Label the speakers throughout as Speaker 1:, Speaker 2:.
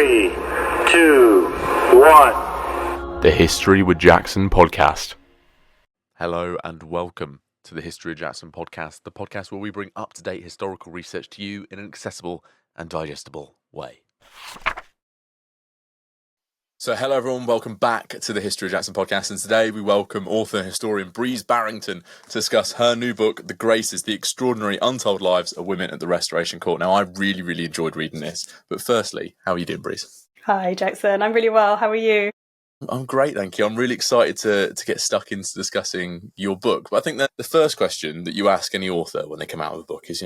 Speaker 1: 3, 2, 1.
Speaker 2: The History with Jackson podcast. Hello and welcome to the History of Jackson podcast, the podcast where we bring up-to-date historical research to you in an accessible and digestible way. So hello everyone, welcome back to the History of Jackson podcast, and today we welcome author and historian Breeze Barrington to discuss her new book, The Graces, The Extraordinary Untold Lives of Women at the Restoration Court. Now, I really enjoyed reading this, but firstly, how are you doing, Breeze?
Speaker 3: Hi Jackson, I'm really well, how are you?
Speaker 2: I'm great, thank you. I'm really excited to get stuck into discussing your book, but I think that the first question that you ask any author when they come out with a book is,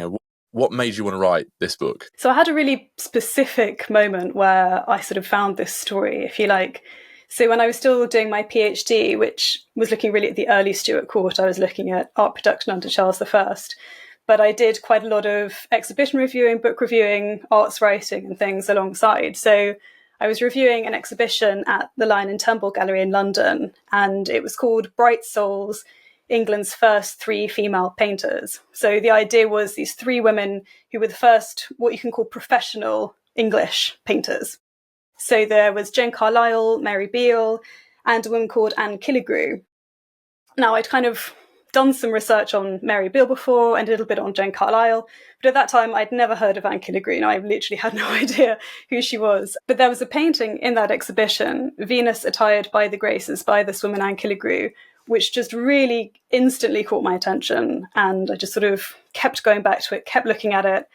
Speaker 2: what made you want to write this book?
Speaker 3: So I had a really specific moment where I sort of found this story, if you like. So when I was still doing my PhD, which was looking really at the early Stuart court, I was looking at art production under Charles I. But I did quite a lot of exhibition reviewing, book reviewing, arts writing and things alongside. So I was reviewing an exhibition at the Lion and Turnbull Gallery in London, and it was called Bright Souls, England's first 3 female painters. So the idea was these 3 women who were the first, what you can call professional English painters. So there was Jane Carlyle, Mary Beale, and a woman called Anne Killigrew. Now, I'd kind of done some research on Mary Beale before and a little bit on Jane Carlyle, but at that time I'd never heard of Anne Killigrew. I literally had no idea who she was. But there was a painting in that exhibition, Venus Attired by the Graces, by this woman Anne Killigrew, which just really instantly caught my attention. And I just sort of kept going back to it, kept looking at it.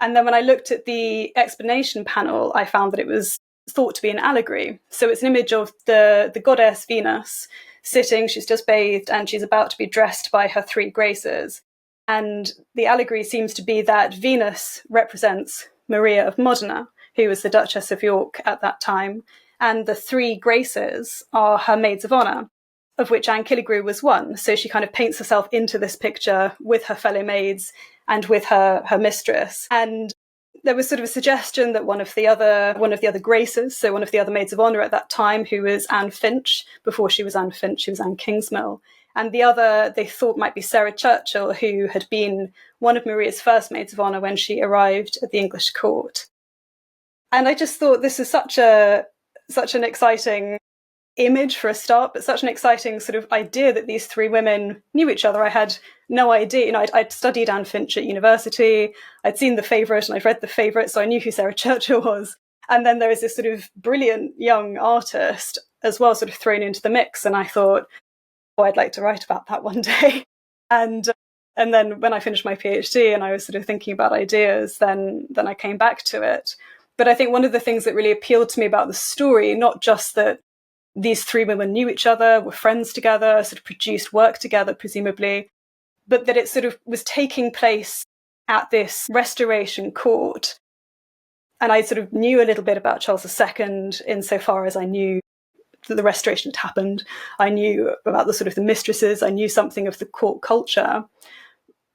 Speaker 3: And then when I looked at the explanation panel, I found that it was thought to be an allegory. So it's an image of the goddess Venus sitting, she's just bathed, and she's about to be dressed by her 3 graces. And the allegory seems to be that Venus represents Maria of Modena, who was the Duchess of York at that time, and the 3 graces are her maids of honour, of which Anne Killigrew was one. So she kind of paints herself into this picture with her fellow maids and with her mistress. And there was sort of a suggestion that one of the other graces, so one of the other maids of honour at that time, who was Anne Finch, before she was Anne Finch, she was Anne Kingsmill, and the other they thought might be Sarah Churchill, who had been one of Maria's first maids of honour when she arrived at the English court. And I just thought this is such an exciting image for a start, but such an exciting sort of idea that these 3 women knew each other. I had no idea. I'd studied Anne Finch at university. I'd seen The Favourite and I'd read The Favourite, so I knew who Sarah Churchill was. And then there was this sort of brilliant young artist as well, sort of thrown into the mix. And I thought, I'd like to write about that one day. And then when I finished my PhD and I was sort of thinking about ideas, then I came back to it. But I think one of the things that really appealed to me about the story, not just that these 3 women knew each other, were friends together, sort of produced work together, presumably, but that it sort of was taking place at this Restoration Court. And I sort of knew a little bit about Charles II insofar as I knew that the Restoration had happened. I knew about the mistresses, I knew something of the court culture,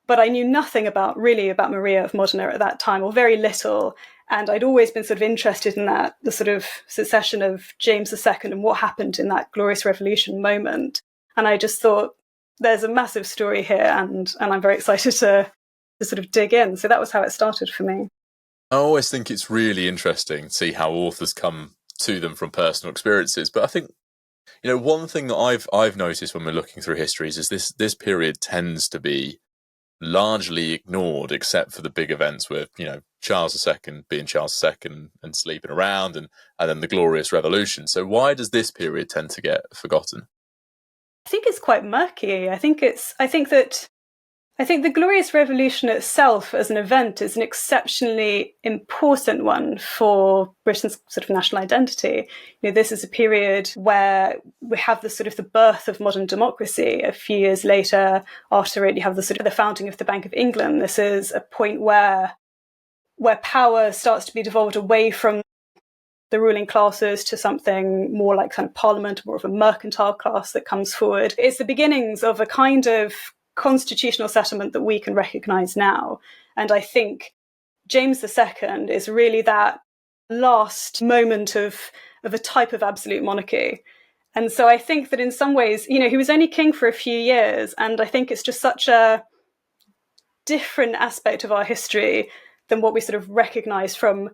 Speaker 3: but I knew nothing about Maria of Modena at that time, or very little. And I'd always been sort of interested in that, the sort of succession of James II and what happened in that Glorious Revolution moment. And I just thought, there's a massive story here, and I'm very excited to sort of dig in. So that was how it started for me.
Speaker 2: I always think it's really interesting to see how authors come to them from personal experiences. But I think, one thing that I've noticed when we're looking through histories is this period tends to be largely ignored, except for the big events with, Charles II being Charles II and sleeping around, and then the Glorious Revolution. So why does this period tend to get forgotten?
Speaker 3: I think it's quite murky. I think the Glorious Revolution itself as an event is an exceptionally important one for Britain's sort of national identity. This is a period where we have the birth of modern democracy. A few years later, after it, you have the founding of the Bank of England. This is a point where power starts to be devolved away from the ruling classes to something more like kind of parliament, more of a mercantile class that comes forward. It's the beginnings of a kind of constitutional settlement that we can recognise now. And I think James II is really that last moment of a type of absolute monarchy. And so I think that in some ways, he was only king for a few years, and I think it's just such a different aspect of our history than what we sort of recognise from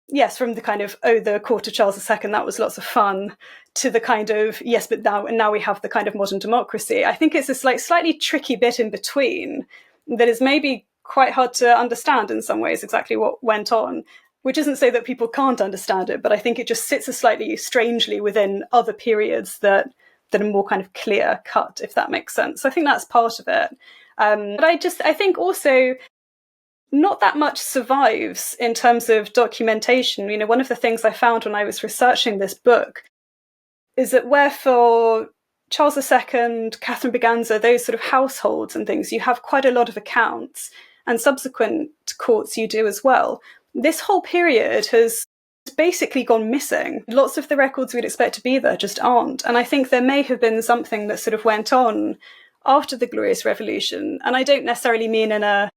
Speaker 3: yes, from the kind of, oh, the court of Charles II, that was lots of fun, to the kind of, yes, but now we have the kind of modern democracy. I think it's this like slightly tricky bit in between that is maybe quite hard to understand in some ways exactly what went on, which isn't to say that people can't understand it, but I think it just sits a slightly strangely within other periods that are more kind of clear cut, if that makes sense. So I think that's part of it. But I think also not that much survives in terms of documentation. You know, one of the things I found when I was researching this book is that where for Charles II, Catherine Braganza, those sort of households and things, you have quite a lot of accounts, and subsequent courts you do as well. This whole period has basically gone missing. Lots of the records we'd expect to be there just aren't. And I think there may have been something that sort of went on after the Glorious Revolution. And I don't necessarily mean in a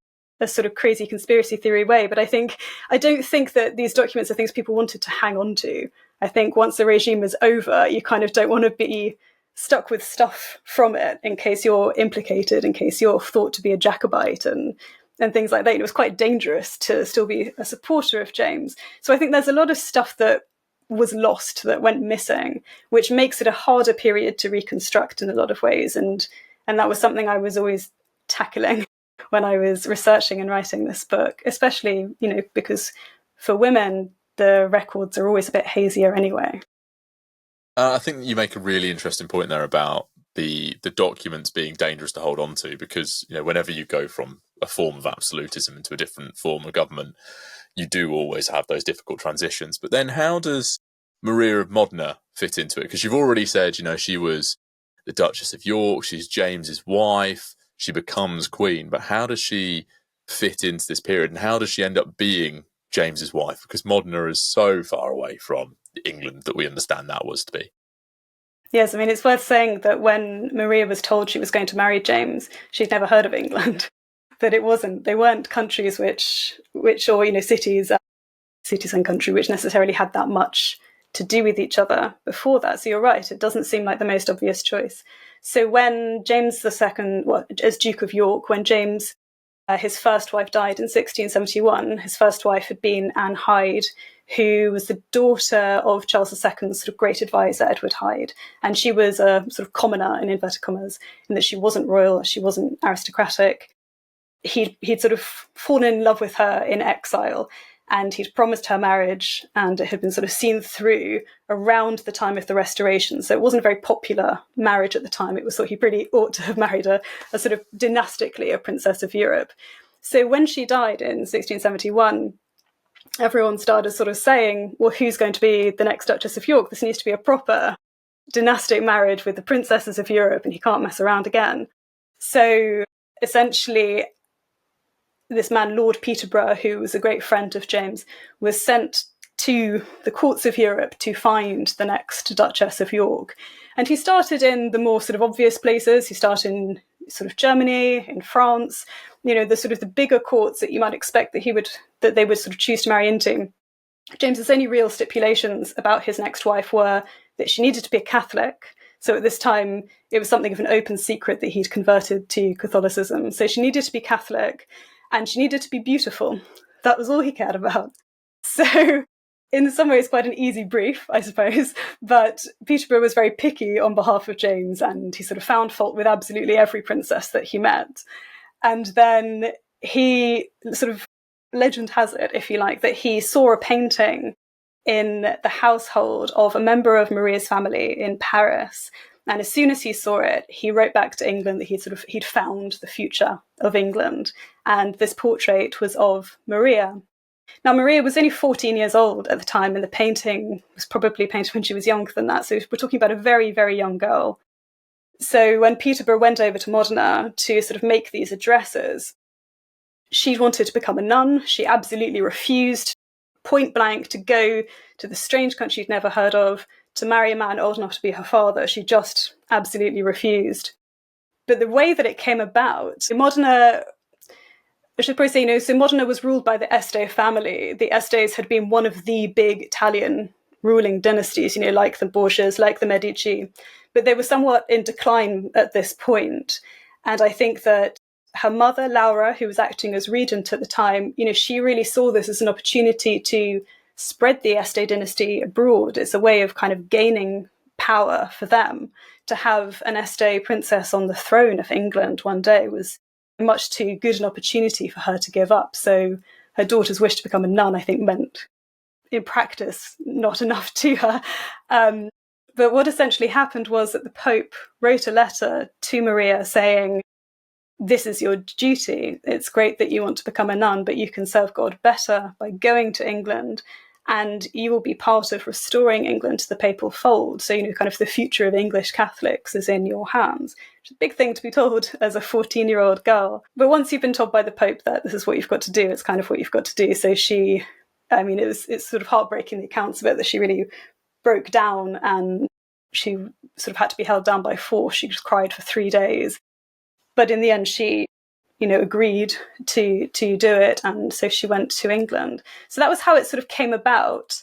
Speaker 3: sort of crazy conspiracy theory way, but I don't think that these documents are things people wanted to hang on to. I think once the regime is over, you kind of don't want to be stuck with stuff from it in case you're implicated, in case you're thought to be a Jacobite and things like that. It was quite dangerous to still be a supporter of James. So I think there's a lot of stuff that was lost, that went missing, which makes it a harder period to reconstruct in a lot of ways. And that was something I was always tackling when I was researching and writing this book, especially, you know, because for women, the records are always a bit hazier anyway.
Speaker 2: I think you make a really interesting point there about the documents being dangerous to hold on to, because, you know, whenever you go from a form of absolutism into a different form of government, you do always have those difficult transitions. But then how does Maria of Modena fit into it? Because you've already said, you know, she was the Duchess of York, she's James's wife, she becomes queen, but how does she fit into this period, and how does she end up being James's wife? Because Modena is so far away from England that we understand that was to be.
Speaker 3: Yes, I mean, it's worth saying that when Maria was told she was going to marry James, she'd never heard of England. That they weren't countries which or, you know, cities and country which necessarily had that much to do with each other before that. So you're right, it doesn't seem like the most obvious choice. So when James II, as Duke of York, when James, his first wife, died in 1671, his first wife had been Anne Hyde, who was the daughter of Charles II's sort of great advisor, Edward Hyde. And she was a sort of commoner, in inverted commas, in that she wasn't royal, she wasn't aristocratic. He'd sort of fallen in love with her in exile, and he'd promised her marriage, and it had been sort of seen through around the time of the Restoration. So it wasn't a very popular marriage at the time. It was thought he really ought to have married a sort of dynastically a princess of Europe. So when she died in 1671, everyone started sort of saying, well, who's going to be the next Duchess of York? This needs to be a proper dynastic marriage with the princesses of Europe, and he can't mess around again. So essentially, this man, Lord Peterborough, who was a great friend of James, was sent to the courts of Europe to find the next Duchess of York. And he started in the more sort of obvious places. He started in sort of Germany, in France, you know, the sort of the bigger courts that you might expect that they would sort of choose to marry into. James's only real stipulations about his next wife were that she needed to be a Catholic. So at this time, it was something of an open secret that he'd converted to Catholicism. So she needed to be Catholic, and she needed to be beautiful. That was all he cared about. So in some ways, quite an easy brief, I suppose. But Peterborough was very picky on behalf of James, and he sort of found fault with absolutely every princess that he met. And then he sort of, legend has it, if you like, that he saw a painting in the household of a member of Maria's family in Paris. And as soon as he saw it, he wrote back to England that he'd found the future of England. And this portrait was of Maria. Now, Maria was only 14 years old at the time, and the painting was probably painted when she was younger than that. So we're talking about a very, very young girl. So when Peterborough went over to Modena to sort of make these addresses, she wanted to become a nun. She absolutely refused, point blank, to go to the strange country she'd never heard of, to marry a man old enough to be her father. She just absolutely refused. But the way that it came about, Modena, I should probably say, you know, so Modena was ruled by the Este family. The Estes had been one of the big Italian ruling dynasties, you know, like the Borgias, like the Medici. But they were somewhat in decline at this point. And I think that her mother, Laura, who was acting as regent at the time, you know, she really saw this as an opportunity to spread the Este dynasty abroad. It's a way of kind of gaining power for them. To have an Este princess on the throne of England one day was much too good an opportunity for her to give up. So her daughter's wish to become a nun, I think, meant in practice not enough to her. But what essentially happened was that the Pope wrote a letter to Maria saying, this is your duty. It's great that you want to become a nun, but you can serve God better by going to England, and you will be part of restoring England to the papal fold. So, kind of the future of English Catholics is in your hands, which is a big thing to be told as a 14-year-old girl. But once you've been told by the Pope that this is what you've got to do, it's kind of what you've got to do. So it's sort of heartbreaking, the accounts of it, that she really broke down and she sort of had to be held down by force. She just cried for 3 days. But in the end, she, agreed to do it. And so she went to England. So that was how it sort of came about.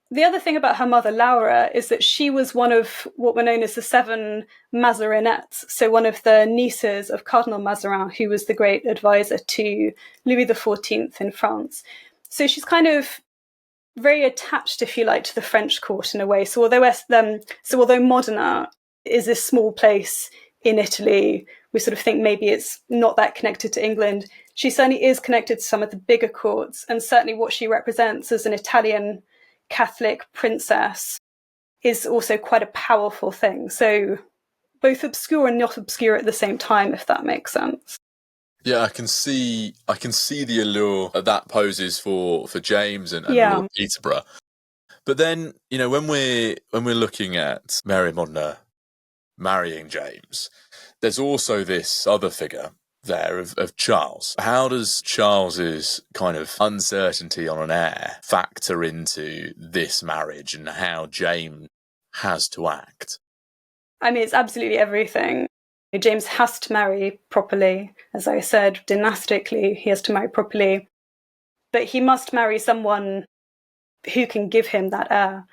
Speaker 3: The other thing about her mother, Laura, is that she was one of what were known as the 7 Mazarinettes. So one of the nieces of Cardinal Mazarin, who was the great advisor to Louis XIV in France. So she's kind of very attached, if you like, to the French court in a way. So although Modena is this small place in Italy, we sort of think maybe it's not that connected to England. She certainly is connected to some of the bigger courts, and certainly what she represents as an Italian Catholic princess is also quite a powerful thing. So both obscure and not obscure at the same time, if that makes sense.
Speaker 2: Yeah, I can see the allure that poses for James and
Speaker 3: Yeah.
Speaker 2: Lord Peterborough. But then, when we're looking at Mary of Modena marrying James, there's also this other figure there of Charles. How does Charles's kind of uncertainty on an heir factor into this marriage and how James has to act?
Speaker 3: I mean, it's absolutely everything. James has to marry properly. As I said, dynastically, he has to marry properly. But he must marry someone who can give him that heir.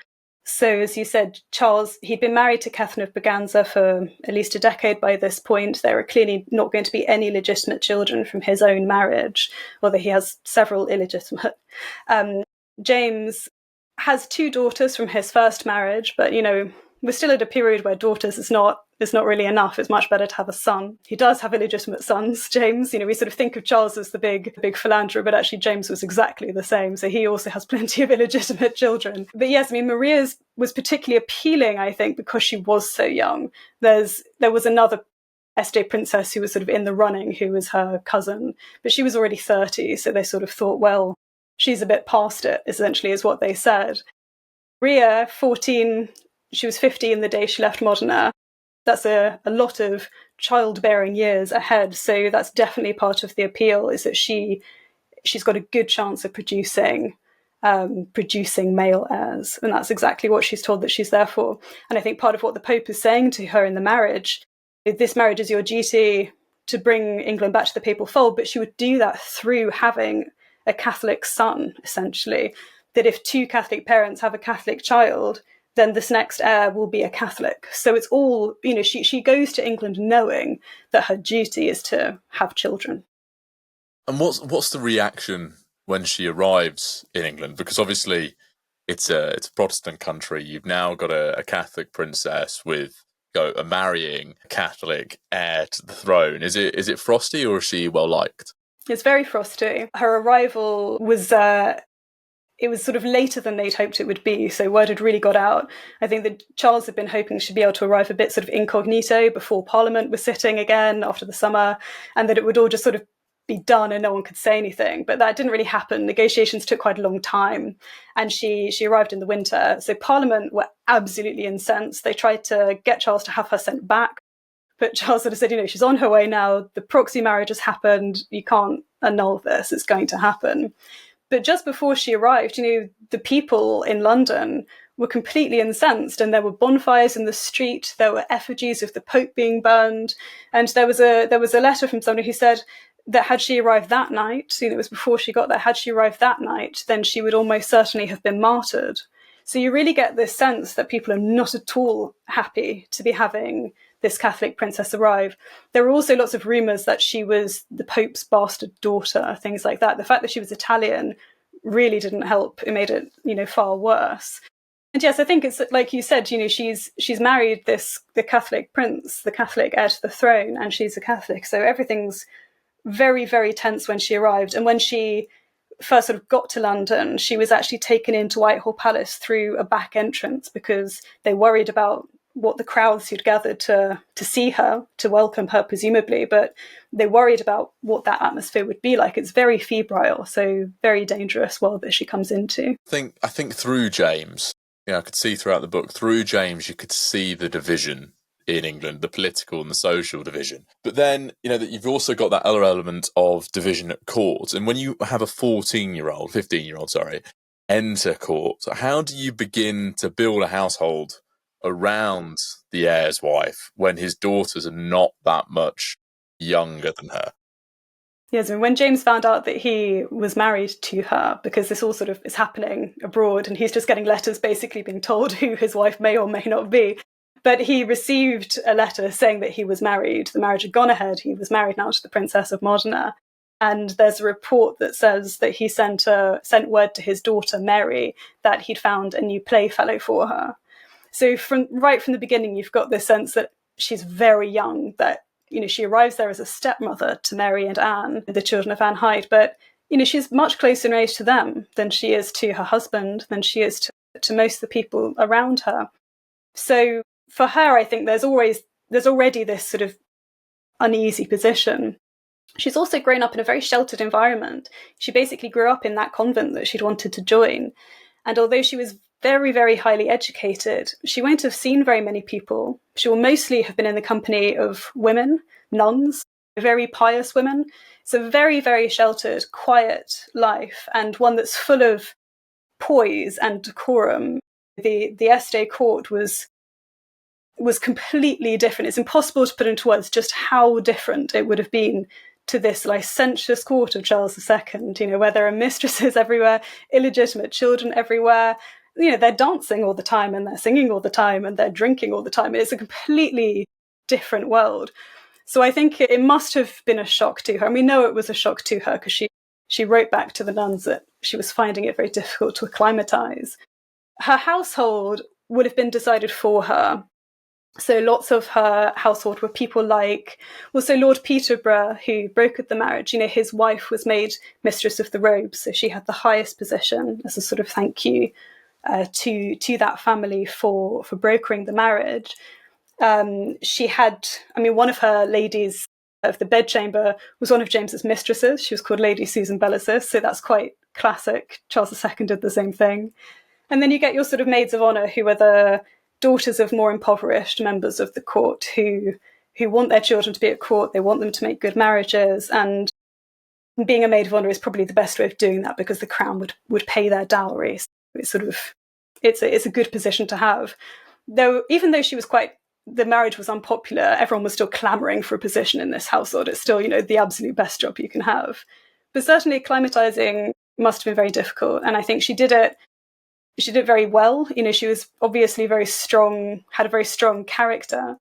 Speaker 3: So, as you said, Charles, he'd been married to Catherine of Braganza for at least a decade by this point. There are clearly not going to be any legitimate children from his own marriage, although he has several illegitimate. James has 2 daughters from his first marriage, but, we're still at a period where daughters is not really enough. It's much better to have a son. He does have illegitimate sons, James. We sort of think of Charles as the big philanderer, but actually James was exactly the same. So he also has plenty of illegitimate children. But yes, Maria's was particularly appealing, I think, because she was so young. There was another Este princess who was sort of in the running, who was her cousin, but she was already 30. So they sort of thought, well, she's a bit past it, essentially, is what they said. Maria, 14, she was 15 the day she left Modena. That's a lot of childbearing years ahead. So that's definitely part of the appeal, is that she's got a good chance of producing male heirs. And that's exactly what she's told that she's there for. And I think part of what the Pope is saying to her in the marriage, this marriage is your duty to bring England back to the papal fold, but she would do that through having a Catholic son, essentially. That if 2 Catholic parents have a Catholic child, then this next heir will be a Catholic. So it's all, she goes to England knowing that her duty is to have children.
Speaker 2: And what's the reaction when she arrives in England? Because obviously it's a Protestant country. You've now got a Catholic princess with marrying a Catholic heir to the throne. Is it frosty, or is she well liked?
Speaker 3: It's very frosty. Her arrival was it was sort of later than they'd hoped it would be, so word had really got out. I think that Charles had been hoping she'd be able to arrive a bit sort of incognito before Parliament was sitting again after the summer, and that it would all just sort of be done and no one could say anything. But that didn't really happen. Negotiations took quite a long time, and she arrived in the winter. So Parliament were absolutely incensed. They tried to get Charles to have her sent back, but Charles sort of said, she's on her way now. The proxy marriage has happened. You can't annul this. It's going to happen. But just before she arrived, the people in London were completely incensed, and there were bonfires in the street. There were effigies of the Pope being burned, and there was a letter from somebody who said that had she arrived that night, it was before she got there, had she arrived that night, then she would almost certainly have been martyred. So you really get this sense that people are not at all happy to be having this Catholic princess arrive. There were also lots of rumours that she was the Pope's bastard daughter, things like that. The fact that she was Italian really didn't help. It made it, far worse. And yes, I think it's like you said, she's married the Catholic prince, the Catholic heir to the throne, and she's a Catholic. So everything's very, very tense when she arrived. And when she first sort of got to London, she was actually taken into Whitehall Palace through a back entrance because they worried about what the crowds who'd gathered to see her, to welcome her, presumably, but they worried about what that atmosphere would be like. It's very febrile, so very dangerous world that she comes into.
Speaker 2: I think through James, I could see throughout the book, through James, you could see the division in England, the political and the social division. But then, that you've also got that other element of division at court. And when you have a 15-year-old, enter court, how do you begin to build a household around the heir's wife when his daughters are not that much younger than her?
Speaker 3: Yes, and when James found out that he was married to her, because this all sort of is happening abroad, and he's just getting letters basically being told who his wife may or may not be. But he received a letter saying that he was married. The marriage had gone ahead. He was married now to the Princess of Modena. And there's a report that says that he sent word to his daughter, Mary, that he'd found a new playfellow for her. So right from the beginning, you've got this sense that she's very young, that she arrives there as a stepmother to Mary and Anne, the children of Anne Hyde, but she's much closer in age to them than she is to her husband, than she is to most of the people around her. So for her, I think there's already this sort of uneasy position. She's also grown up in a very sheltered environment. She basically grew up in that convent that she'd wanted to join. And although she was very, very highly educated, she won't have seen very many people. She will mostly have been in the company of women, nuns, very pious women. It's a very, very sheltered, quiet life, and one that's full of poise and decorum. The Este court was completely different. It's impossible to put into words just how different it would have been to this licentious court of Charles II, where there are mistresses everywhere, illegitimate children everywhere. They're dancing all the time and they're singing all the time and they're drinking all the time. It's a completely different world. So I think it must have been a shock to her. And we know it was a shock to her because she wrote back to the nuns that she was finding it very difficult to acclimatise. Her household would have been decided for her. So lots of her household were people like, Lord Peterborough, who brokered the marriage. His wife was made mistress of the robes, so she had the highest position as a sort of thank you to that family for brokering the marriage. She had, one of her ladies of the bedchamber was one of James's mistresses. She was called Lady Susan Bellasis, so that's quite classic. Charles II did the same thing. And then you get your sort of maids of honour, who are the daughters of more impoverished members of the court who want their children to be at court. They want them to make good marriages, and being a maid of honour is probably the best way of doing that because the crown would pay their dowry. So it's a good position to have. Though even though the marriage was unpopular, everyone was still clamouring for a position in this household. It's still, the absolute best job you can have. But certainly acclimatising must have been very difficult. And I think she did it very well. She was obviously very strong, had a very strong character.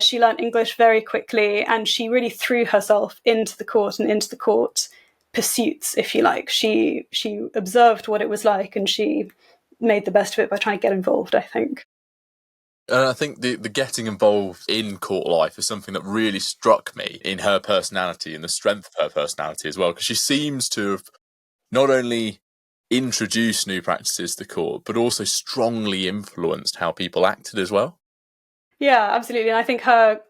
Speaker 3: She learnt English very quickly, and she really threw herself into the court and into the court pursuits, if you like. She observed what it was like, and she made the best of it by trying to get involved, I think.
Speaker 2: I think the getting involved in court life is something that really struck me in her personality and the strength of her personality as well, because she seems to have not only introduced new practices to court, but also strongly influenced how people acted as well.
Speaker 3: Yeah, absolutely. And I think her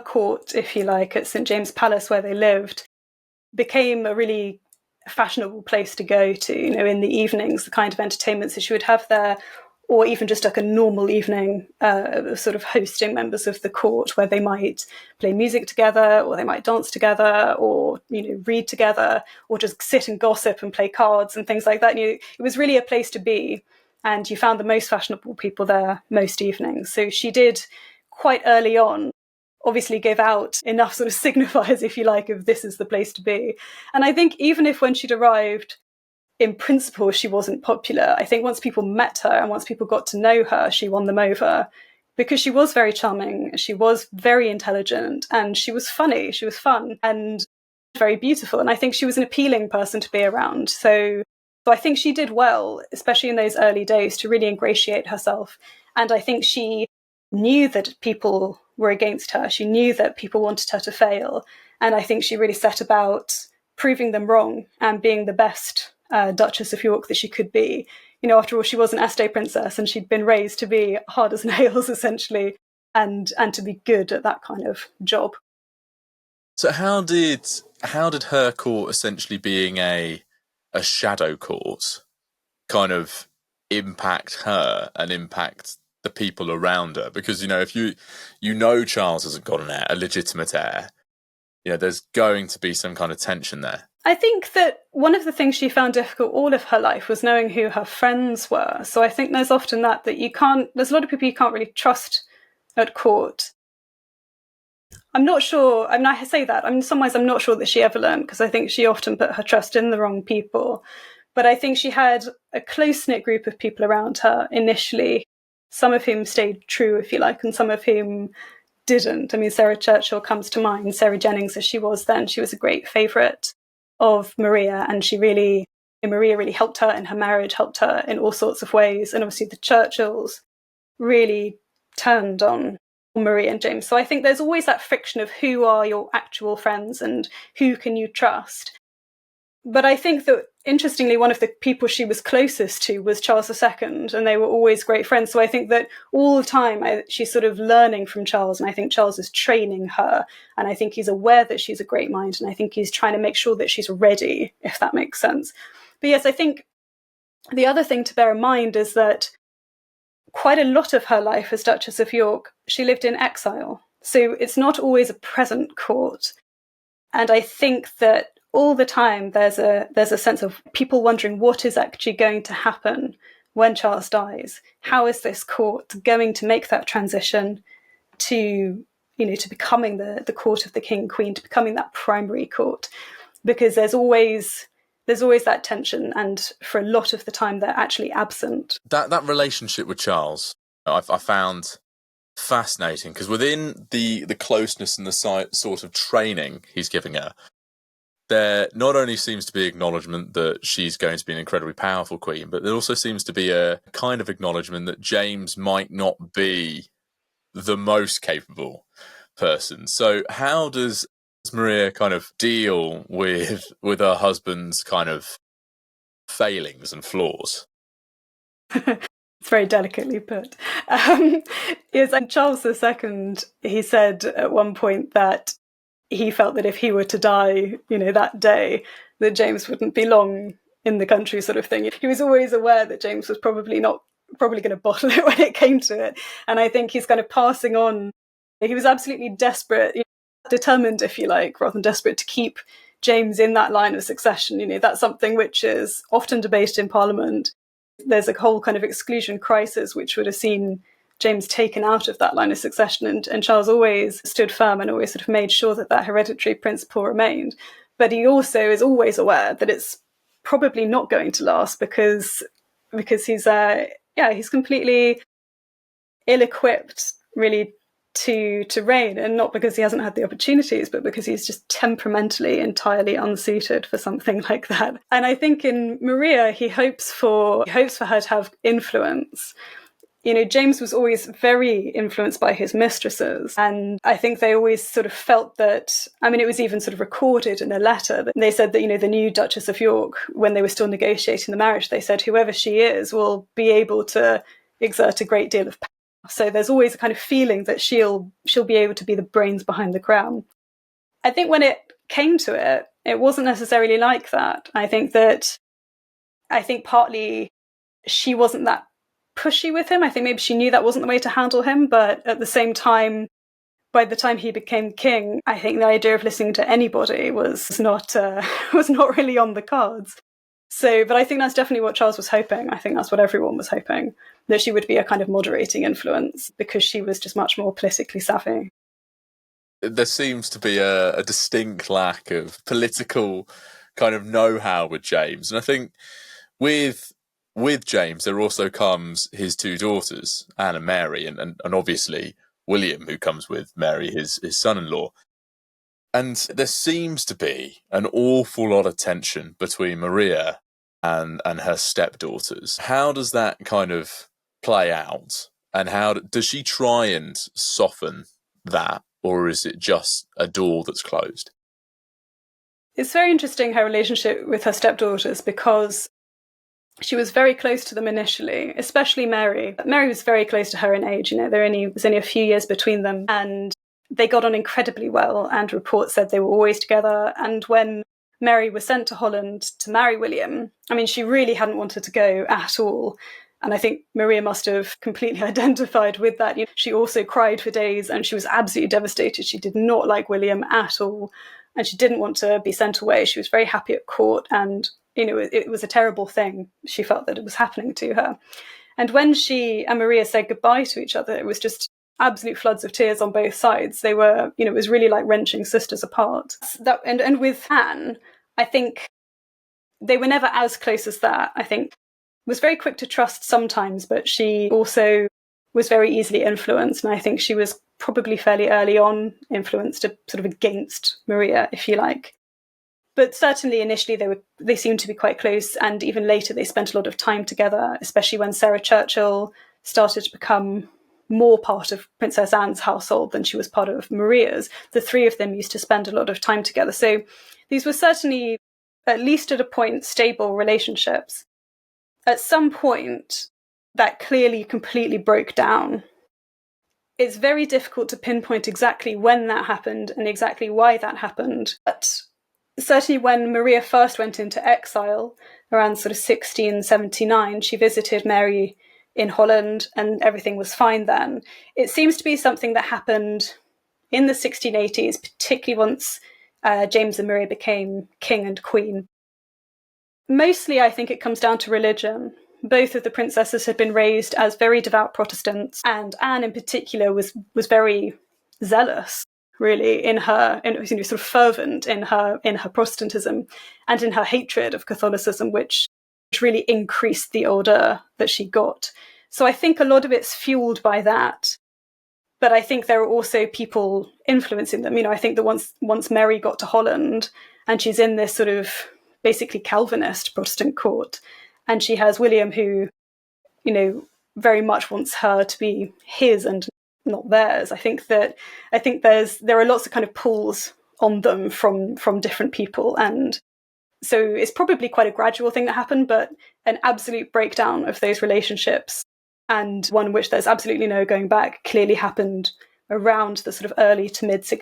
Speaker 3: court, if you like, at St James's Palace where they lived, became a really fashionable place to go to, in the evenings, the kind of entertainments that she would have there, or even just like a normal evening, sort of hosting members of the court where they might play music together, or they might dance together, or, read together, or just sit and gossip and play cards and things like that. It was really a place to be, and you found the most fashionable people there most evenings. So she did quite early on obviously give out enough sort of signifiers, if you like, of this is the place to be. And I think even if when she'd arrived, in principle, she wasn't popular, I think once people met her and once people got to know her, she won them over because she was very charming, she was very intelligent, and she was funny, she was fun and very beautiful. And I think she was an appealing person to be around. So So I think she did well, especially in those early days, to really ingratiate herself. And I think she knew that people were against her. She knew that people wanted her to fail. And I think she really set about proving them wrong and being the best Duchess of York that she could be. You know, after all, she was an Este princess and she'd been raised to be hard as nails, essentially, and to be good at that kind of job.
Speaker 2: So how did her court, essentially being a shadow court, kind of impact her and impact the people around her? Because, you know, if you know Charles hasn't got an heir, a legitimate heir, you know, there's going to be some kind of tension there.
Speaker 3: I think that one of the things she found difficult all of her life was knowing who her friends were. So I think there's often that you can't, there's a lot of people you can't really trust at court. I'm not sure, I mean, I say that, in some ways I'm not sure that she ever learned, because I think she often put her trust in the wrong people. But I think she had a close-knit group of people around her initially, some of whom stayed true, if you like, and some of whom didn't. I mean, Sarah Churchill comes to mind. Sarah Jennings, as she was then, she was a great favourite of Maria, and Maria really helped her in her marriage, helped her in all sorts of ways. And obviously the Churchills really turned on Maria and James. So I think there's always that friction of who are your actual friends and who can you trust. But I think that, interestingly, one of the people she was closest to was Charles II, and they were always great friends. So I think that all the time she's sort of learning from Charles, and I think Charles is training her, and I think he's aware that she's a great mind, and I think he's trying to make sure that she's ready, if that makes sense. But yes, I think the other thing to bear in mind is that quite a lot of her life as Duchess of York, she lived in exile. So it's not always a present court. And I think that all the time there's a sense of people wondering what is actually going to happen when Charles dies. How is this court going to make that transition to becoming the court of the king and queen, to becoming that primary court? Because there's always that tension, and for a lot of the time they're actually absent.
Speaker 2: That relationship with Charles, I found fascinating, because within the closeness and the sort of training he's giving her, there not only seems to be acknowledgement that she's going to be an incredibly powerful queen, but there also seems to be a kind of acknowledgement that James might not be the most capable person. So how does Maria kind of deal with her husband's kind of failings and flaws?
Speaker 3: It's very delicately put. Yes, and Charles II, he said at one point that he felt that if he were to die, that day, that James wouldn't be long in the country, sort of thing. He was always aware that James was probably going to bottle it when it came to it. And I think he's kind of passing on. He was absolutely desperate, determined, if you like, rather than desperate, to keep James in that line of succession. That's something which is often debated in Parliament. There's a whole kind of exclusion crisis which would have seen James taken out of that line of succession, and Charles always stood firm and always sort of made sure that hereditary principle remained. But he also is always aware that it's probably not going to last because he's completely ill-equipped, really, to reign, and not because he hasn't had the opportunities, but because he's just temperamentally entirely unsuited for something like that. And I think in Maria, he hopes for her to have influence. James was always very influenced by his mistresses, and I think they always sort of felt that, it was even sort of recorded in a letter that they said that, the new Duchess of York, when they were still negotiating the marriage, they said whoever she is will be able to exert a great deal of power. So there's always a kind of feeling that she'll be able to be the brains behind the crown. I think when it came to it, it wasn't necessarily like that. I think partly she wasn't that pushy with him. I think maybe she knew that wasn't the way to handle him, but at the same time, by the time he became king, I think the idea of listening to anybody was not really on the cards. So, but I think that's definitely what Charles was hoping. I think that's what everyone was hoping, that she would be a kind of moderating influence, because she was just much more politically savvy.
Speaker 2: There seems to be a distinct lack of political kind of know-how with James, and I think with James, there also comes his two daughters, Anne and Mary, and obviously William, who comes with Mary, his son-in-law. And there seems to be an awful lot of tension between Maria and her stepdaughters. How does that kind of play out? And how does she try and soften that, or is it just a door that's closed?
Speaker 3: It's very interesting, her relationship with her stepdaughters, because she was very close to them initially, especially Mary. Mary was very close to her in age. There was only a few years between them, and they got on incredibly well, and reports said they were always together. And when Mary was sent to Holland to marry William, I mean, she really hadn't wanted to go at all. And I think Maria must have completely identified with that. She also cried for days, and she was absolutely devastated. She did not like William at all, and she didn't want to be sent away. She was very happy at court, and it was a terrible thing. She felt that it was happening to her. And when she and Maria said goodbye to each other, it was just absolute floods of tears on both sides. They were, it was really like wrenching sisters apart. And with Anne, I think they were never as close as that. I think was very quick to trust sometimes, but she also was very easily influenced. And I think she was probably fairly early on influenced sort of against Maria, if you like. But certainly initially they seemed to be quite close, and even later they spent a lot of time together, especially when Sarah Churchill started to become more part of Princess Anne's household than she was part of Maria's. The three of them used to spend a lot of time together. So these were certainly, at least at a point, stable relationships. At some point, that clearly completely broke down. It's very difficult to pinpoint exactly when that happened and exactly why that happened. But certainly when Maria first went into exile, around sort of 1679, she visited Mary in Holland and everything was fine then. It seems to be something that happened in the 1680s, particularly once James and Maria became king and queen. Mostly, I think it comes down to religion. Both of the princesses had been raised as very devout Protestants, and Anne in particular was very zealous, really, sort of fervent in her Protestantism and in her hatred of Catholicism, which really increased the older that she got. So I think a lot of it's fueled by that. But I think there are also people influencing them. I think that once Mary got to Holland and she's in this sort of basically Calvinist Protestant court, and she has William who, very much wants her to be his and not theirs. I think there are lots of kind of pulls on them from different people, and so it's probably quite a gradual thing that happened, but an absolute breakdown of those relationships, and one which there's absolutely no going back, clearly happened around the sort of early to mid 60s.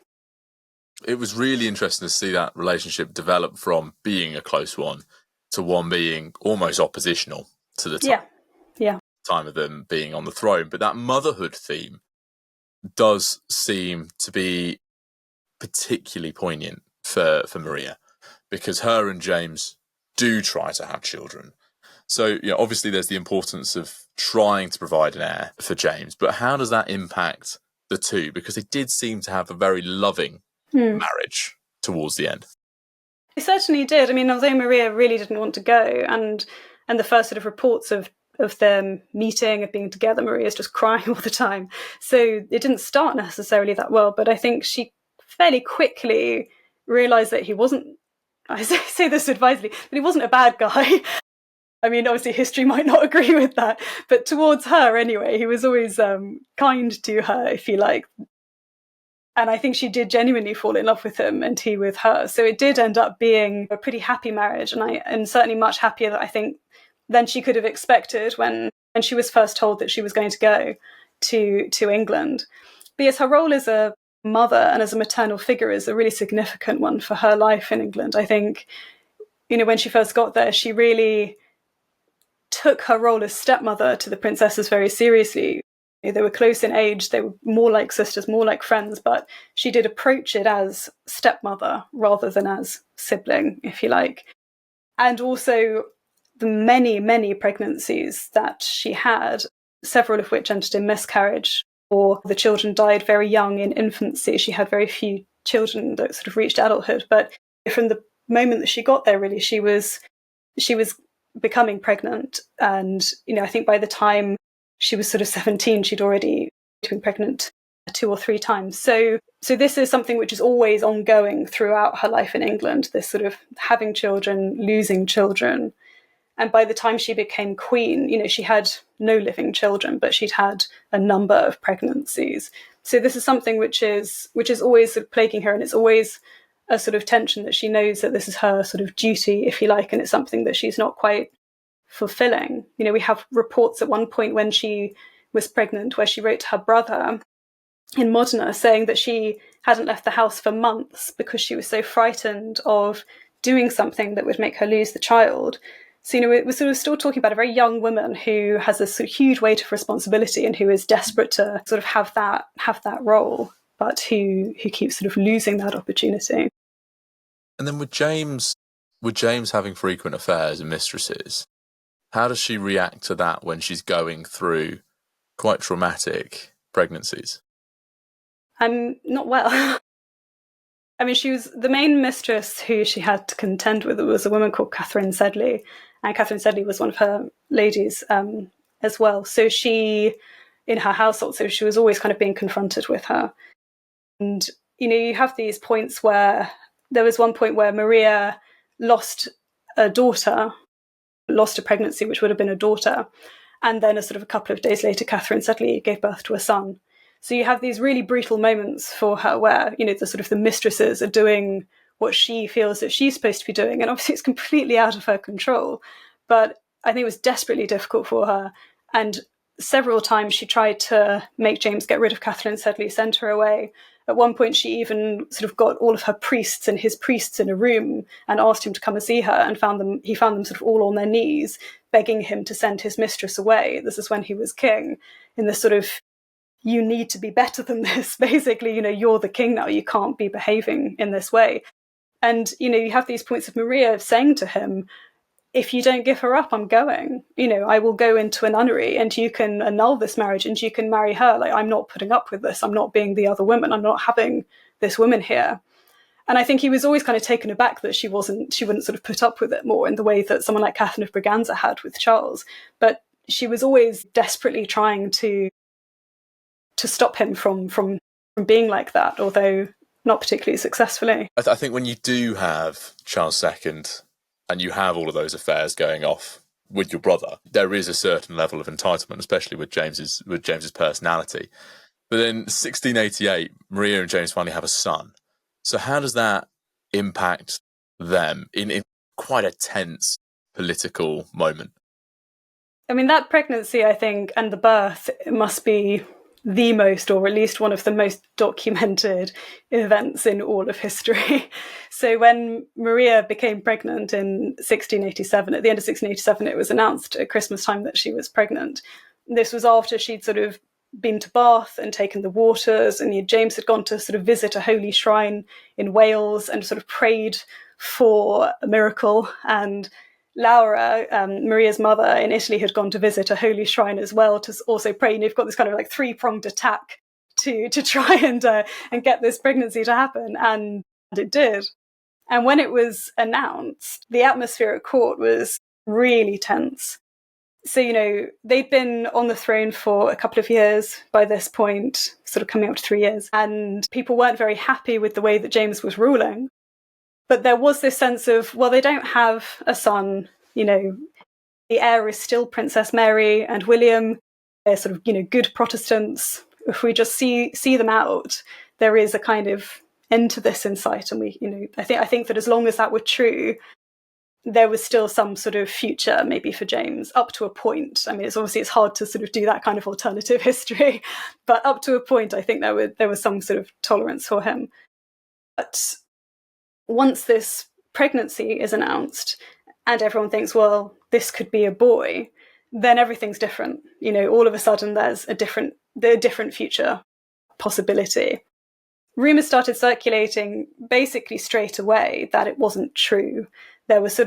Speaker 2: It was really interesting to see that relationship develop from being a close one to one being almost oppositional to the time of them being on the throne. But that motherhood theme does seem to be particularly poignant for Maria, because her and James do try to have children. So, obviously there's the importance of trying to provide an heir for James, but how does that impact the two? Because they did seem to have a very loving marriage towards the end.
Speaker 3: They certainly did. I mean, although Maria really didn't want to go, and the first sort of reports of them meeting, of being together, Maria's just crying all the time. So it didn't start necessarily that well, but I think she fairly quickly realised that he wasn't, I say this advisedly, but he wasn't a bad guy. I mean, obviously history might not agree with that, but towards her anyway, he was always kind to her, if you like. And I think she did genuinely fall in love with him and he with her. So it did end up being a pretty happy marriage, and certainly much happier than I think than she could have expected when she was first told that she was going to go to England. But yes, her role as a mother and as a maternal figure is a really significant one for her life in England. I think, when she first got there, she really took her role as stepmother to the princesses very seriously. They were close in age, they were more like sisters, more like friends, but she did approach it as stepmother rather than as sibling, if you like. And also the many, many pregnancies that she had, several of which ended in miscarriage, or the children died very young in infancy. She had very few children that sort of reached adulthood. But from the moment that she got there, really, she was becoming pregnant. And, I think by the time she was sort of 17, she'd already been pregnant 2 or 3 times. So this is something which is always ongoing throughout her life in England, this sort of having children, losing children. And by the time she became queen, she had no living children, but she'd had a number of pregnancies. So this is something which is always sort of plaguing her, and it's always a sort of tension that she knows that this is her sort of duty, if you like, and it's something that she's not quite fulfilling. We have reports at one point when she was pregnant where she wrote to her brother in Modena saying that she hadn't left the house for months because she was so frightened of doing something that would make her lose the child. So, we're sort of still talking about a very young woman who has a sort of huge weight of responsibility and who is desperate to sort of have that role, but who keeps sort of losing that opportunity.
Speaker 2: And then with James having frequent affairs and mistresses, how does she react to that when she's going through quite traumatic pregnancies?
Speaker 3: Not well. I mean, she was the main mistress who she had to contend with was a woman called Catherine Sedley, and Catherine Sedley was one of her ladies as well. So she, in her household, so she was always kind of being confronted with her. And, you have these points where there was one point where Maria lost a pregnancy, which would have been a daughter. And then a couple of days later, Catherine Sedley gave birth to a son. So you have these really brutal moments for her where, the mistresses are doing what she feels that she's supposed to be doing. And obviously it's completely out of her control. But I think it was desperately difficult for her. And several times she tried to make James get rid of Catherine Sedley, send her away. At one point, she even got all of her priests and his priests in a room and asked him to come and see her, and he found them all on their knees, begging him to send his mistress away. This is when he was king, in this you need to be better than this. Basically, you're the king now. You can't be behaving in this way. And, you have these points of Maria saying to him, if you don't give her up, I'm going. I will go into a nunnery and you can annul this marriage and you can marry her. Like, I'm not putting up with this. I'm not being the other woman. I'm not having this woman here. And I think he was always kind of taken aback that she wouldn't put up with it more in the way that someone like Catherine of Braganza had with Charles. But she was always desperately trying to stop him from being like that, although not particularly successfully.
Speaker 2: I think when you do have Charles II and you have all of those affairs going off with your brother, there is a certain level of entitlement, especially with James's personality. But then 1688, Maria and James finally have a son. So how does that impact them in quite a tense political moment?
Speaker 3: I mean, that pregnancy, I think, and the birth must be the most, or at least one of the most documented events in all of history. So when Maria became pregnant in 1687, at the end of 1687, it was announced at Christmas time that she was pregnant. This was after she'd been to Bath and taken the waters, and James had gone to visit a holy shrine in Wales and prayed for a miracle. And Laura, Maria's mother in Italy, had gone to visit a holy shrine as well to also pray. And you've got this kind of three-pronged attack to try and get this pregnancy to happen, and it did. And when it was announced, the atmosphere at court was really tense. So, they'd been on the throne for a couple of years by this point, coming up to 3 years, and people weren't very happy with the way that James was ruling. But there was this sense of, well, they don't have a son, the heir is still Princess Mary and William. They're good Protestants. If we just see them out, there is a kind of end to this in sight. And I think that as long as that were true, there was still some future maybe for James, up to a point. I mean, it's hard to do that kind of alternative history, but up to a point, I think there was some tolerance for him. But once this pregnancy is announced and everyone thinks, well, this could be a boy, then everything's different. All of a sudden there's a different future possibility. Rumours started circulating basically straight away that it wasn't true. There was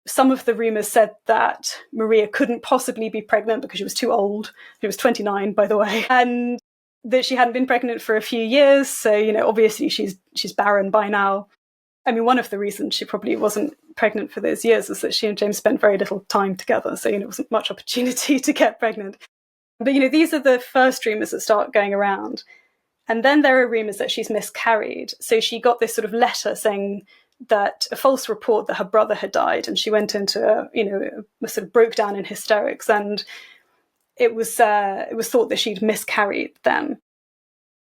Speaker 3: some of the rumours said that Maria couldn't possibly be pregnant because she was too old. She was 29, by the way, and that she hadn't been pregnant for a few years. So, obviously she's barren by now. I mean, one of the reasons she probably wasn't pregnant for those years is that she and James spent very little time together. So, there wasn't much opportunity to get pregnant. But, these are the first rumours that start going around. And then there are rumours that she's miscarried. So she got this letter saying that a false report that her brother had died, and she went into sort of broke down in hysterics, and it was thought that she'd miscarried then,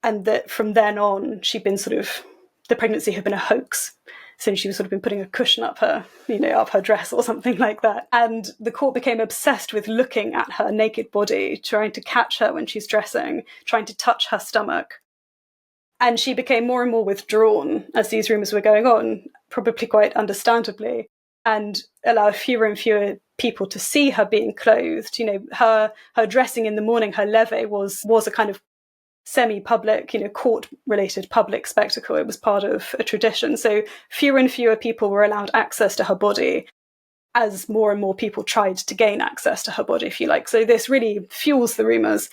Speaker 3: and that from then on she'd been the pregnancy had been a hoax. So she was sort of been putting a cushion up her dress or something like that. And the court became obsessed with looking at her naked body, trying to catch her when she's dressing, trying to touch her stomach. And she became more and more withdrawn as these rumours were going on, probably quite understandably, and allowed fewer and fewer people to see her being clothed. Her dressing in the morning, her levee was a kind of semi-public, court-related public spectacle. It was part of a tradition. So fewer and fewer people were allowed access to her body as more and more people tried to gain access to her body, if you like. So this really fuels the rumours.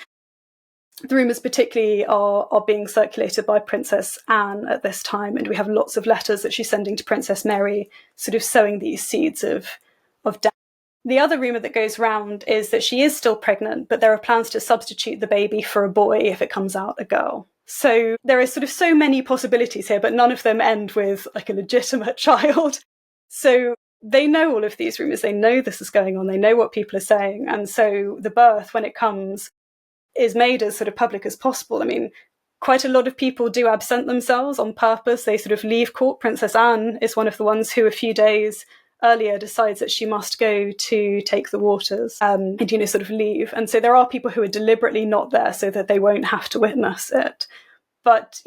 Speaker 3: The rumours particularly are being circulated by Princess Anne at this time, and we have lots of letters that she's sending to Princess Mary, sort of sowing these seeds of doubt. The other rumour that goes round is that she is still pregnant, but there are plans to substitute the baby for a boy if it comes out a girl. So there is sort of so many possibilities here, but none of them end with like a legitimate child. So they know all of these rumours, they know this is going on, they know what people are saying. And so the birth, when it comes, is made as sort of public as possible. I mean, quite a lot of people do absent themselves on purpose. They sort of leave court. Princess Anne is one of the ones who a few days earlier decides that she must go to take the waters and sort of leave. And so there are people who are deliberately not there so that they won't have to witness it. But,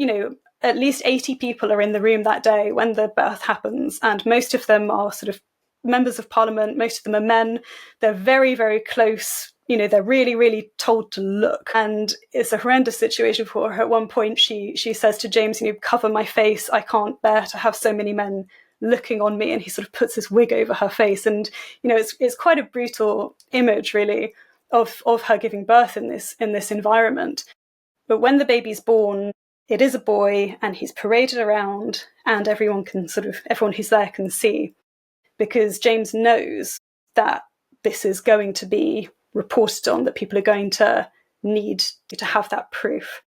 Speaker 3: at least 80 people are in the room that day when the birth happens, and most of them are sort of members of parliament. Most of them are men. They're very, very close. They're really, really told to look. And it's a horrendous situation for her. At one point, she says to James, cover my face. I can't bear to have so many men looking on me. And he sort of puts his wig over her face. And, it's quite a brutal image, really, of her giving birth in this environment. But when the baby's born, it is a boy, and he's paraded around, and everyone who's there can see, because James knows that this is going to be reported on, that people are going to need to have that proof.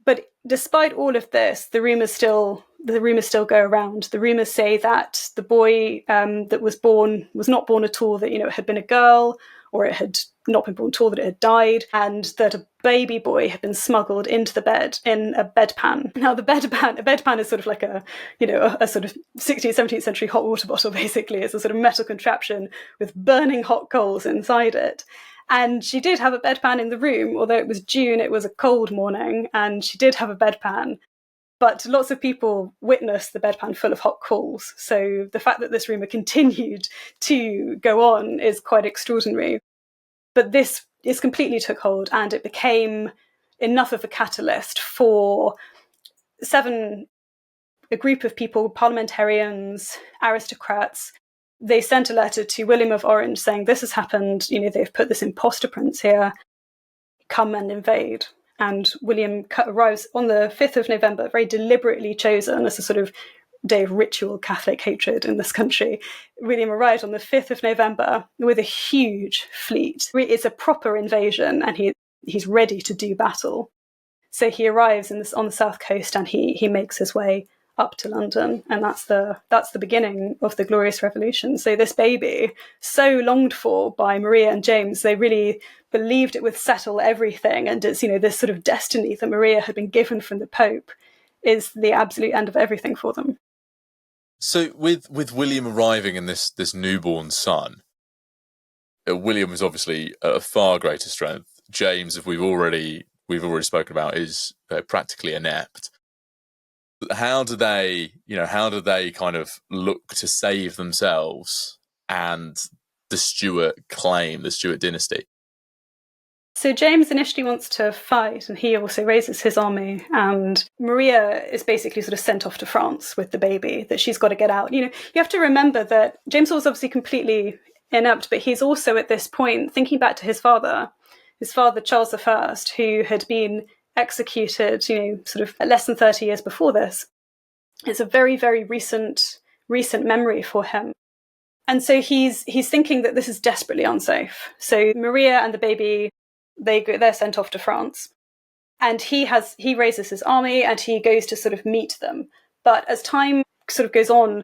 Speaker 3: But despite all of this, the rumours still go around. The rumours say that the boy that was born was not born at all, that it had been a girl, or it had not been born at all, that it had died, and that a baby boy had been smuggled into the bed in a bedpan. Now, a bedpan is sort of like a sort of 16th, 17th century hot water bottle, basically. It's a sort of metal contraption with burning hot coals inside it. And she did have a bedpan in the room, although it was June, it was a cold morning, and she did have a bedpan. But lots of people witnessed the bedpan full of hot coals. So the fact that this rumour continued to go on is quite extraordinary. But this completely took hold, and it became enough of a catalyst for a group of people, parliamentarians, aristocrats. They sent a letter to William of Orange saying, this has happened, they've put this imposter prince here, come and invade. And William arrives on the 5th of November, very deliberately chosen as a sort of day of ritual Catholic hatred in this country. William arrived on the 5th of November with a huge fleet. It's a proper invasion, and he's ready to do battle. So he arrives on the south coast, and he makes his way up to London, and that's the beginning of the Glorious Revolution. So this baby, so longed for by Maria and James, they really believed it would settle everything, and it's this sort of destiny that Maria had been given from the Pope is the absolute end of everything for them.
Speaker 2: So with William arriving and this newborn son, William was obviously a far greater strength. James, as we've already spoken about, is practically inept. How do they kind of look to save themselves and the Stuart claim, the Stuart dynasty?
Speaker 3: So James initially wants to fight, and he also raises his army, and Maria is basically sort of sent off to France with the baby, that she's got to get out. You have to remember that James was obviously completely inept, but he's also at this point thinking back to his father Charles I, who had been executed, sort of less than 30 years before this. It's a very, very recent memory for him. And so he's thinking that this is desperately unsafe. So Maria and the baby, they're sent off to France. And he raises his army, and he goes to sort of meet them. But as time sort of goes on,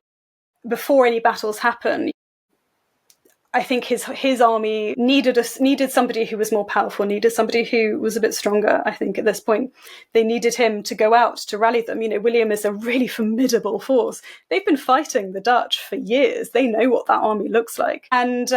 Speaker 3: before any battles happen, I think his army needed somebody who was more powerful, needed somebody who was a bit stronger. I think at this point they needed him to go out to rally them. William is a really formidable force. They've been fighting the Dutch for years. They know what that army looks like. And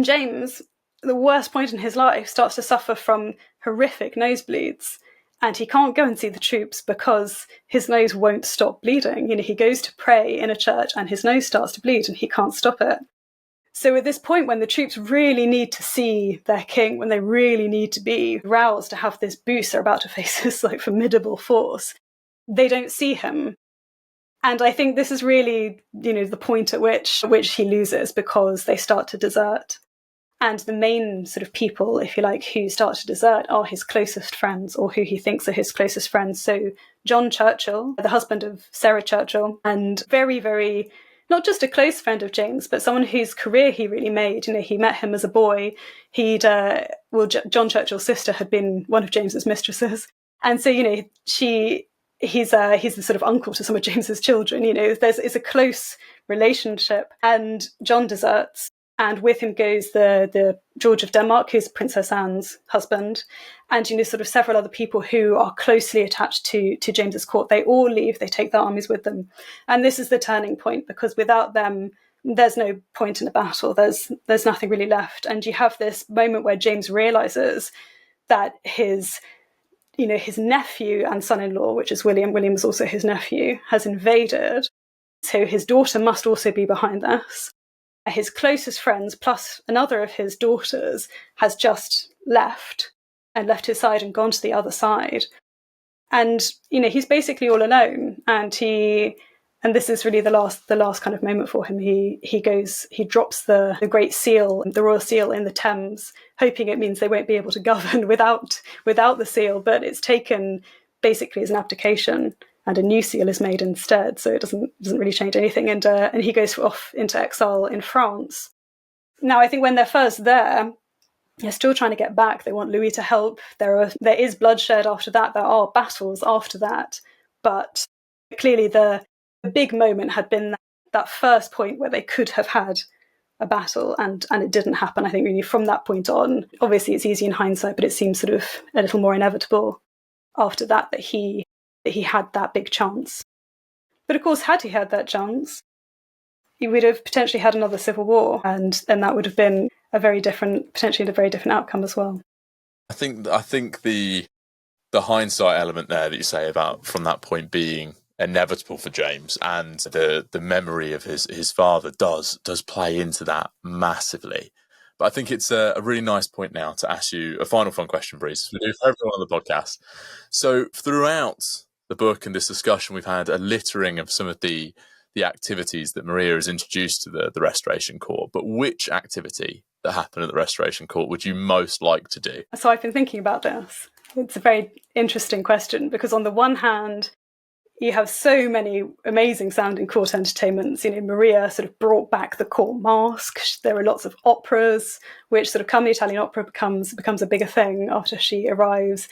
Speaker 3: James, the worst point in his life, starts to suffer from horrific nosebleeds. And he can't go and see the troops because his nose won't stop bleeding. He goes to pray in a church and his nose starts to bleed and he can't stop it. So at this point, when the troops really need to see their king, when they really need to be roused to have this boost, they're about to face this formidable force, they don't see him. And I think this is really, the point at which he loses, because they start to desert. And the main sort of people, if you like, who start to desert are his closest friends, or who he thinks are his closest friends. So John Churchill, the husband of Sarah Churchill, and very, very, not just a close friend of James, but someone whose career he really made. He met him as a boy. John Churchill's sister had been one of James's mistresses. And so, he's the sort of uncle to some of James's children. It's a close relationship. And John deserts. And with him goes the George of Denmark, who's Princess Anne's husband, and sort of several other people who are closely attached to James's court. They all leave, they take their armies with them. And this is the turning point, because without them, there's no point in a battle. There's nothing really left. And you have this moment where James realizes that his nephew and son-in-law, which is William is also his nephew, has invaded. So his daughter must also be behind this. His closest friends, plus another of his daughters, has just left his side and gone to the other side. And, he's basically all alone. And this is really the last kind of moment for him. He drops the Great Seal, the Royal Seal, in the Thames, hoping it means they won't be able to govern without the seal, but it's taken basically as an abdication. And a new seal is made instead, so it doesn't really change anything. And he goes off into exile in France. Now, I think when they're first there, they're still trying to get back. They want Louis to help. There is bloodshed after that. There are battles after that. But clearly the big moment had been that first point where they could have had a battle, and it didn't happen. I think really from that point on, obviously it's easy in hindsight, but it seems sort of a little more inevitable after that he had that big chance. But of course, had he had that chance, he would have potentially had another civil war, and that would have been potentially a very different outcome as well.
Speaker 2: I think the hindsight element there that you say about from that point being inevitable for James, and the memory of his father does play into that massively. But I think it's a really nice point now to ask you a final fun question, Breeze. We do for everyone on the podcast. So throughout the book and this discussion, we've had a littering of some of the activities that Maria has introduced to the Restoration Court. But which activity that happened at the Restoration Court would you most like to do?
Speaker 3: So I've been thinking about this. It's a very interesting question, because on the one hand, you have so many amazing sounding court entertainments. Maria sort of brought back the court masque. There are lots of operas, which sort of come, the Italian opera becomes a bigger thing after she arrives.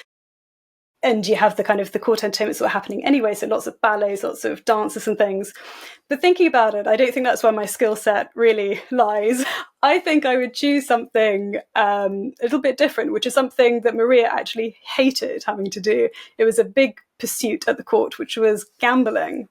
Speaker 3: And you have the kind of the court entertainments that were happening anyway, so lots of ballets, lots of dances and things. But thinking about it, I don't think that's where my skill set really lies. I think I would choose something a little bit different, which is something that Maria actually hated having to do. It was a big pursuit at the court, which was gambling.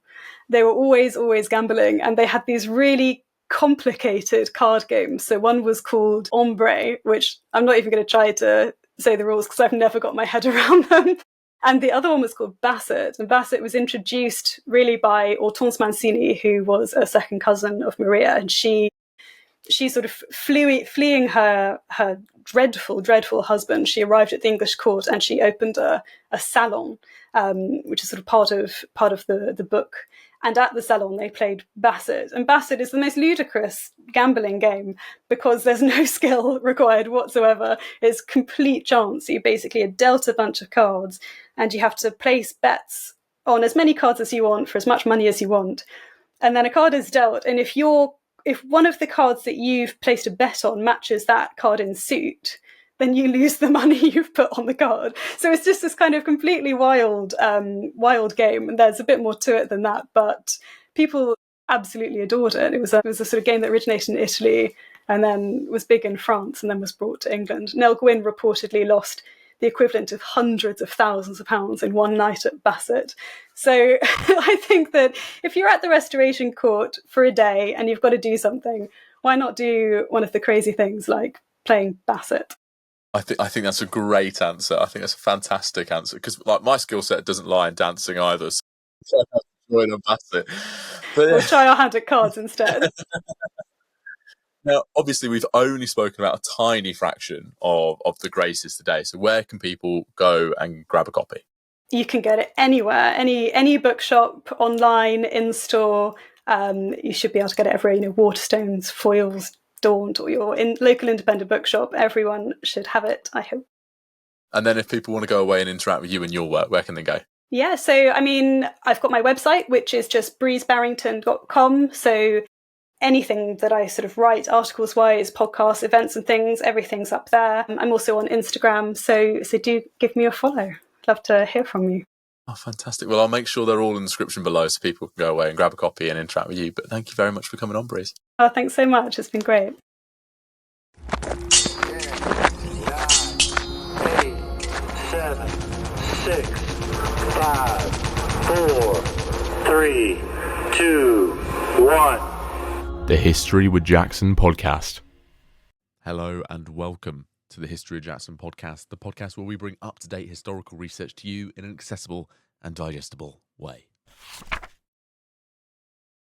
Speaker 3: They were always gambling, and they had these really complicated card games. So one was called Ombre, which I'm not even going to try to say the rules because I've never got my head around them. And the other one was called Basset. And Basset was introduced really by Hortense Mancini, who was a second cousin of Maria. And she sort of fleeing her dreadful husband, she arrived at the English court and she opened a salon, which is sort of part of the book. And at the salon, they played Basset. And Basset is the most ludicrous gambling game because there's no skill required whatsoever. It's complete chance. You basically are dealt a bunch of cards and you have to place bets on as many cards as you want for as much money as you want. And then a card is dealt. And if one of the cards that you've placed a bet on matches that card in suit, then you lose the money you've put on the card. So it's just this kind of completely wild game. And there's a bit more to it than that. But people absolutely adored it. It was a sort of game that originated in Italy and then was big in France and then was brought to England. Nell Gwynn reportedly lost the equivalent of hundreds of thousands of pounds in one night at Bassett. So I think that if you're at the Restoration Court for a day and you've got to do something, why not do one of the crazy things like playing Bassett?
Speaker 2: I think that's a great answer. I think that's a fantastic answer because like my skill set doesn't lie in dancing either. So I enjoyed a Bassett. But
Speaker 3: We'll try our hand at cards instead.
Speaker 2: Now, obviously, we've only spoken about a tiny fraction of the Graces today. So where can people go and grab a copy?
Speaker 3: You can get it anywhere, any bookshop, online, in store. You should be able to get it everywhere. Waterstones, Foyles, Daunt, or your local independent bookshop. Everyone should have it, I hope.
Speaker 2: And then if people want to go away and interact with you and your work, where can they go?
Speaker 3: Yeah, so I've got my website, which is just breezebarrington.com. So anything that I sort of write, articles-wise, podcasts, events and things, everything's up there. I'm also on Instagram, so do give me a follow. Love to hear from you.
Speaker 2: Oh, fantastic. Well, I'll make sure they're all in the description below so people can go away and grab a copy and interact with you. But thank you very much for coming on, Breeze.
Speaker 3: Oh, thanks so much. It's been great.
Speaker 1: 10, 9, 8, 7, 6, 5, 4, 3, 2, 1.
Speaker 4: The History with Jackson podcast.
Speaker 2: Hello and welcome to the History of Jackson podcast, the podcast where we bring up-to-date historical research to you in an accessible and digestible way.